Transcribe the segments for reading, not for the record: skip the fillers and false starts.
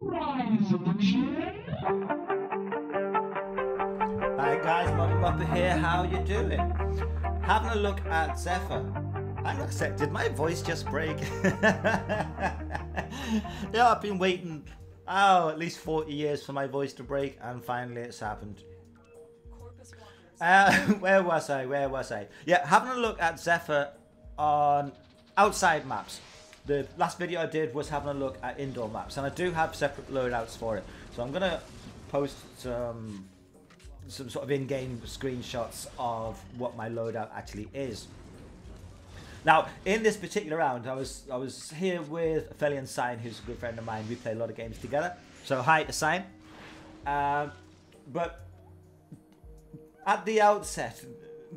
Hi guys, Modern Muppet here, how you doing? Having a look at Zephyr. Hang on a sec, did my voice just break? Yeah, I've been waiting, at least 40 years for my voice to break, and finally it's happened. Where was I? Yeah, having a look at Zephyr on outside maps. The last video I did was having a look at indoor maps, and I do have separate loadouts for it. So I'm gonna post some sort of in-game screenshots of what my loadout actually is. Now, in this particular round, I was here with Aphelion Sign, who's a good friend of mine. We play a lot of games together. So hi to Sign. But at the outset,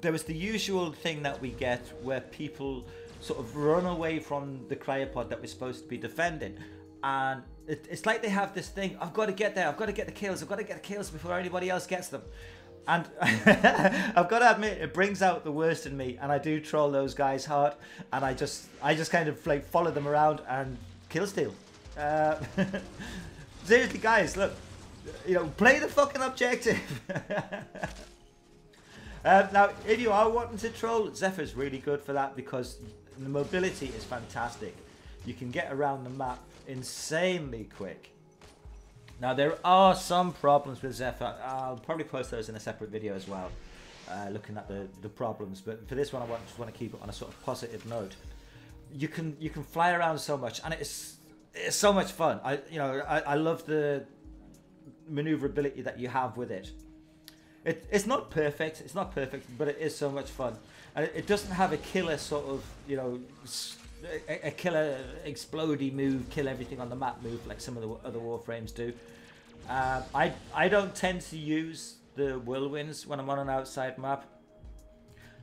there was the usual thing that we get where people sort of run away from the cryopod that we're supposed to be defending. And it's like they have this thing, I've got to get there, I've got to get the kills, I've got to get the kills before anybody else gets them. And I've got to admit, it brings out the worst in me, and I do troll those guys hard, and I just kind of like follow them around and kill steal. Seriously guys, look, you know, play the fucking objective. Now, if you are wanting to troll, Zephyr's really good for that because the mobility is fantastic. You can get around the map insanely quick. Now, there are some problems with Zephyr. I'll probably post those in a separate video as well, looking at the problems. But for this one, I just want to keep it on a sort of positive note. You can fly around so much, and it's so much fun. I love the maneuverability that you have with it. It's not perfect. It's not perfect, but it is so much fun, and it doesn't have a killer sort of, you know, a killer explodey move, kill everything on the map move like some of the other Warframes do. I don't tend to use the whirlwinds when I'm on an outside map.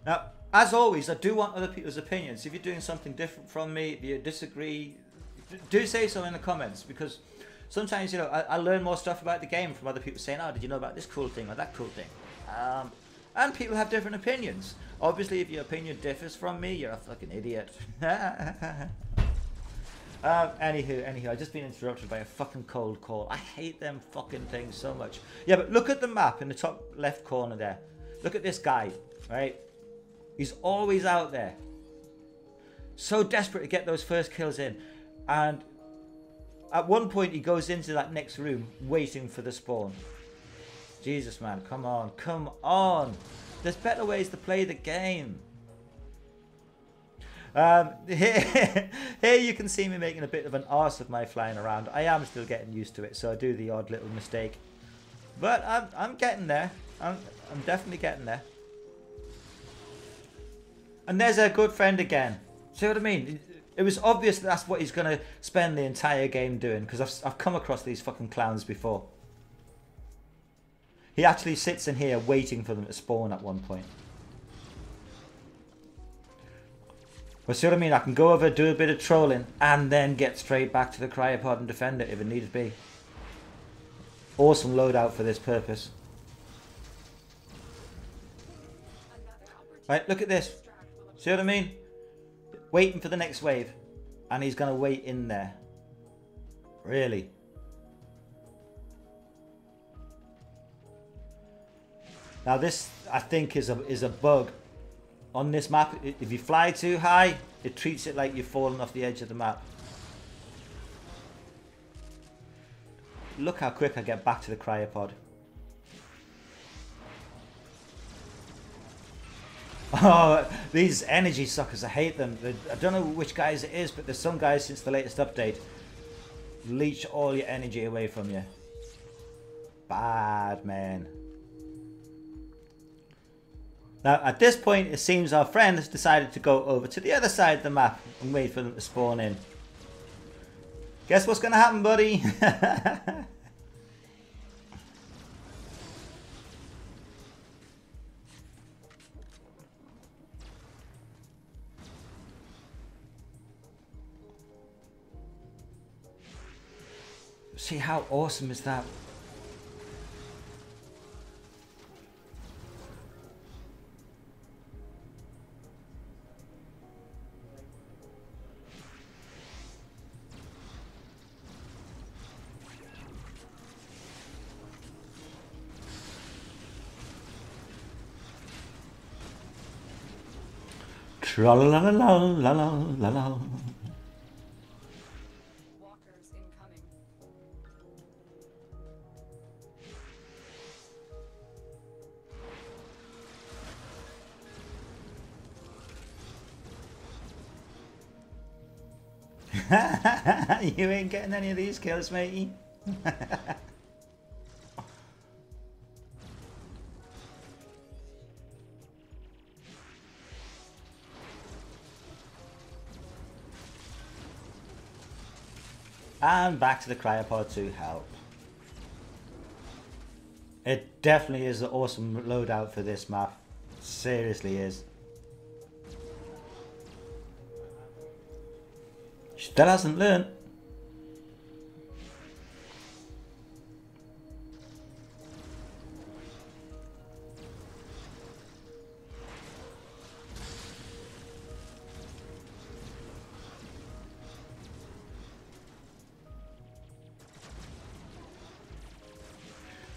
Now, as always, I do want other people's opinions. If you're doing something different from me, if you disagree, do say so in the comments, because sometimes, you know, I learn more stuff about the game from other people saying, oh, did you know about this cool thing or that cool thing? And people have different opinions. Obviously, if your opinion differs from me, you're a fucking idiot. Anywho, I've just been interrupted by a fucking cold call. I hate them fucking things so much. Yeah, but look at the map in the top left corner there. Look at this guy, right? He's always out there. So desperate to get those first kills in. And at one point, he goes into that next room waiting for the spawn. Jesus, man, come on, come on. There's better ways to play the game. Here you can see me making a bit of an arse of my flying around. I am still getting used to it, so I do the odd little mistake. But I'm getting there. I'm definitely getting there. And there's a good friend again. See what I mean? It was obvious that that's what he's going to spend the entire game doing, because I've come across these fucking clowns before. He actually sits in here waiting for them to spawn at one point. But see what I mean? I can go over, do a bit of trolling, and then get straight back to the cryopod and defend it if it needs be. Awesome loadout for this purpose. Right, look at this. See what I mean? Waiting for the next wave, and he's going to wait in there. Really? Now this, I think, is a bug on this map. If you fly too high, it treats it like you're falling off the edge of the map. Look how quick I get back to the cryopod. Oh, these energy suckers, I hate them. I don't know which guys it is, but there's some guys since the latest update. Leech all your energy away from you. Bad, man. Now, at this point, it seems our friend has decided to go over to the other side of the map and wait for them to spawn in. Guess what's going to happen, buddy? See, how awesome is that? Tra-la-la-la-la-la-la-la. Walkers incoming. You ain't getting any of these kills, matey. And back to the cryopod to help. It definitely is an awesome loadout for this map. Seriously is. Still hasn't learned.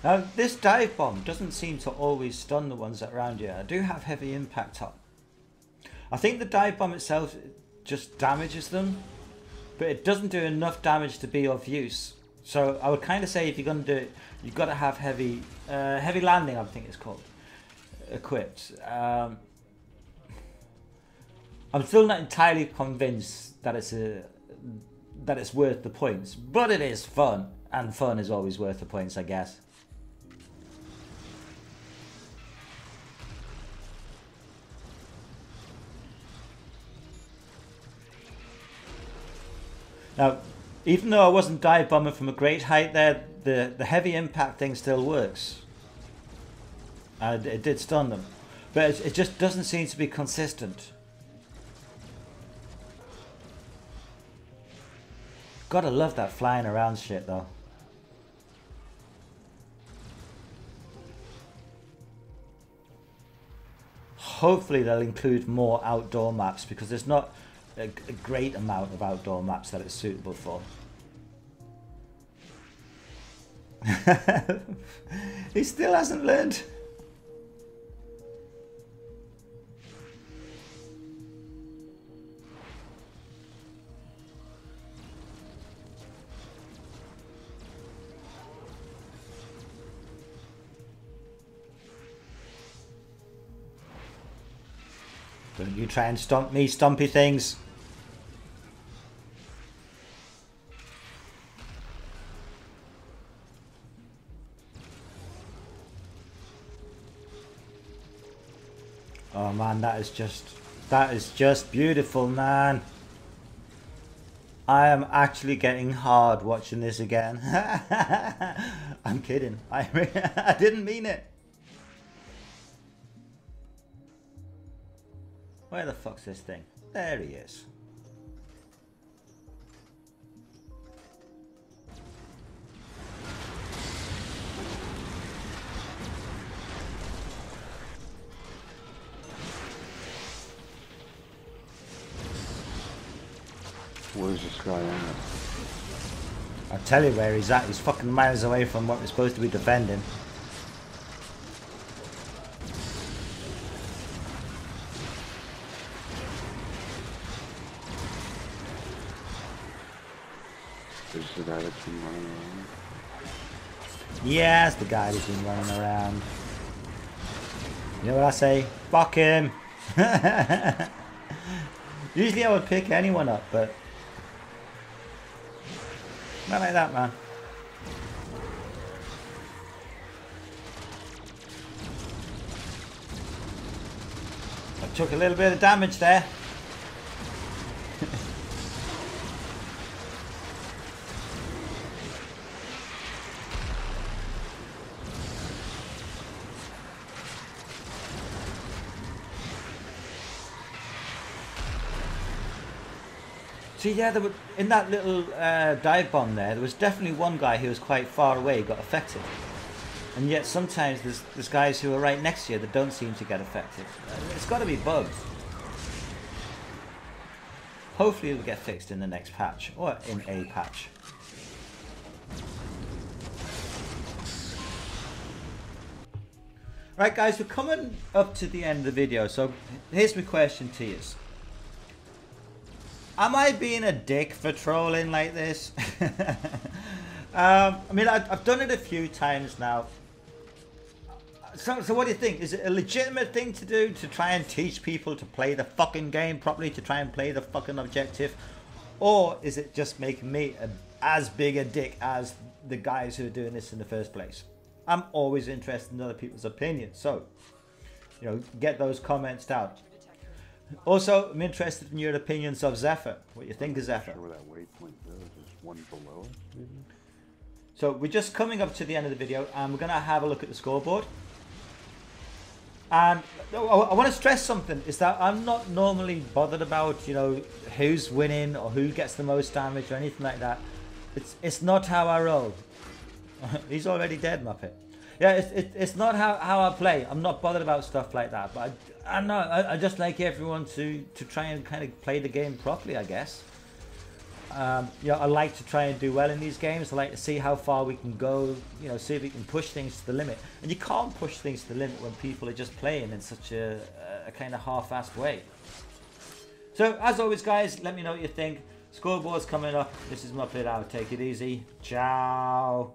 Now, this dive bomb doesn't seem to always stun the ones that are around you. I do have heavy impact on. I think the dive bomb itself just damages them, but it doesn't do enough damage to be of use. So I would kind of say if you're going to do it, you've got to have heavy landing, I think it's called, equipped. I'm still not entirely convinced that it's worth the points, but it is fun, and fun is always worth the points, I guess. Now, even though I wasn't dive bombing from a great height there, the heavy impact thing still works. It did stun them, but it just doesn't seem to be consistent. Gotta love that flying around shit though. Hopefully they'll include more outdoor maps, because there's not a great amount of outdoor maps that it's suitable for. He still hasn't learned. Don't you try and stomp me, stumpy things. Oh man, that is just beautiful, man. I am actually getting hard watching this again. I'm kidding. I didn't mean it. Where the fuck's this thing? There he is. Where's this guy at? I'll tell you where he's at. He's fucking miles away from what we're supposed to be defending. There's the guy that's been running around. Yes, the guy that's been running around. You know what I say? Fuck him! Usually I would pick anyone up, but not like that, man. I took a little bit of damage there. See, yeah, there were, in that little dive bomb there was definitely one guy who was quite far away got affected. And yet sometimes there's guys who are right next to you that don't seem to get affected. It's got to be bugs. Hopefully it'll get fixed in the next patch, or in a patch. Right guys, we're coming up to the end of the video, so here's my question to you. Am I being a dick for trolling like this? I mean, I've done it a few times now. So what do you think? Is it a legitimate thing to do to try and teach people to play the fucking game properly, to try and play the fucking objective? Or is it just making me as big a dick as the guys who are doing this in the first place? I'm always interested in other people's opinions. So, you know, get those comments down. Also, I'm interested in your opinions of Zephyr. What you think of Zephyr? Where that waypoint goes, is one below us, maybe? So we're just coming up to the end of the video, and we're going to have a look at the scoreboard. And I want to stress something, is that I'm not normally bothered about, you know, who's winning or who gets the most damage or anything like that. It's not how I roll. He's already dead, Muppet. Yeah, it's not how I play. I'm not bothered about stuff like that. But I know I just like everyone to try and kind of play the game properly, I guess. You know, I like to try and do well in these games. I like to see how far we can go, you know, see if we can push things to the limit. And you can't push things to the limit when people are just playing in such a kind of half-assed way. So, as always, guys, let me know what you think. Scoreboard's coming up. This is Muppet out. Take it easy. Ciao.